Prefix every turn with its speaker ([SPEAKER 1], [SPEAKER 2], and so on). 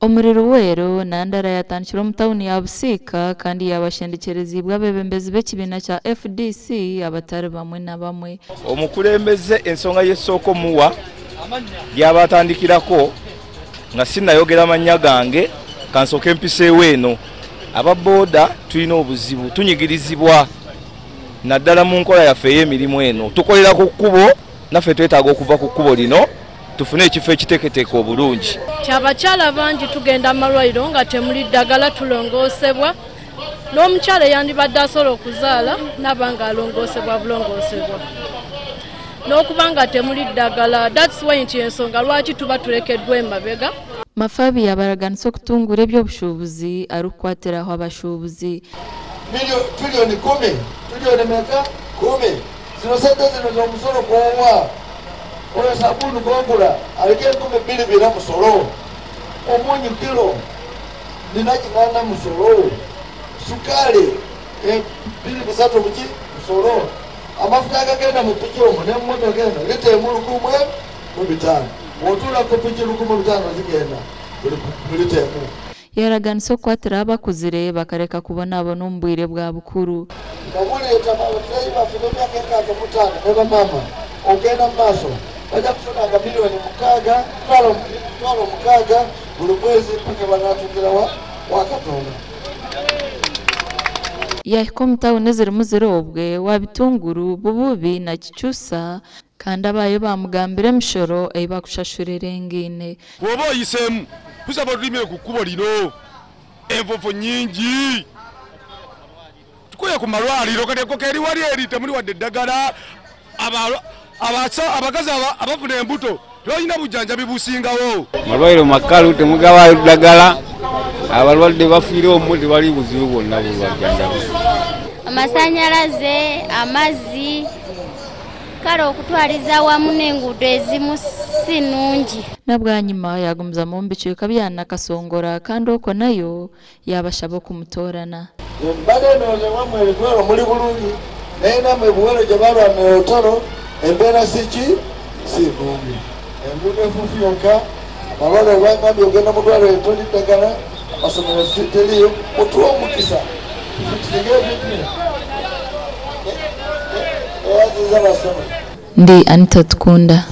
[SPEAKER 1] Omuriro wero nandara yatandikira mu tawuni ya Busiika kandi yabashendekerezibwa abebembezi b'ekibiina kya FDC abatari bamwe na bamwe.
[SPEAKER 2] Omukulembeze ensonga y'essooko muwa yabatandikirako nga sinnayogera mannya gange kansooke mpiseewo eno. Ababoda tulina obuzibu tunyigirizibwa naddala mu nkola yaffe ey'emirimu eno. Tukolera ku kkubo naffe twetaaga okuva ku kkubo lino tufune ekifo ekiteeketeeke obulungi.
[SPEAKER 3] Abakyala bangi tugenda amalwaliro nga temuli ddagala tulongoosebwa n'omukyala yandibadde asobola okuzaala nabanga alongoosebwa bulongoosebwa n'okubanga temuli ddagala. That's why nti ensonga lwaki tuba tulekeddwa emabega.
[SPEAKER 1] Mafabi yabaraganisa okutungura eby'obushubuzi arukwatiraho abashubuzi.
[SPEAKER 4] Milioni 10, milioni meka 10. Zino sente zino z'omusolo gwowa. Oyo sabuni gwogula aleke 12 bira musolo. Omunyu kilo nina 8 musolo. Sukali 2 buki musolo. Amafuta agagenda mu piki omwo ne mmotoka genda lite mu 1,500. Otula ku piki 1,500 zigenda buli temu.
[SPEAKER 1] Yaraganisa okukwatira abakuzire bakareka kubonabona omu bwire bwa bukuru.
[SPEAKER 4] Bamuleeta abateyi baffe b'emyaka 35 ne bamama ogenda mu maaso bajja kufunanga milioni 6 buli mwezi mpaka banatuukira wa Katonda.
[SPEAKER 1] Yahika omu tawuni zirimu zirobwe wa Bitunguru, Bububi na Kikyusa kandi abayo bamugambira emishoro ei bakushashurira engiine.
[SPEAKER 5] Bw'oba oyisemu tusaba tulimire ku kkubo lino envonfo nyingi tukoye ku malwaliro kati ekkoka eri wali eri temuli wadde eddagala. Abakazi abafuna embuto tebalina bujjanjabi busingawo.
[SPEAKER 6] Malwaliro makalu temugawayo ddagala abalwadde bafiire omwo tewali buzibu bwonna bulwajjanjabi.
[SPEAKER 7] Amasanyalaze, amazzi, kale okutwaliza wamu n'enguudo ezimu si nnungi.
[SPEAKER 1] Nabwanyuma yagumiza mu bikiika bya Nakasongora kandi okwo nayo yabashaba okumutoorana.
[SPEAKER 4] Mbadde nooze wamwe ebitwalo muli bulungi naye namwe buwero gye balwana olutalo embeera si nnungi. Enguudo enfuufu yokka abalwale bangambye ogenda mu ddwaliro etoli ddagala amasomero teriyo otuwa omukisa tusinga ebintu eyaziza basome.
[SPEAKER 1] Ndi Anita Tukunda.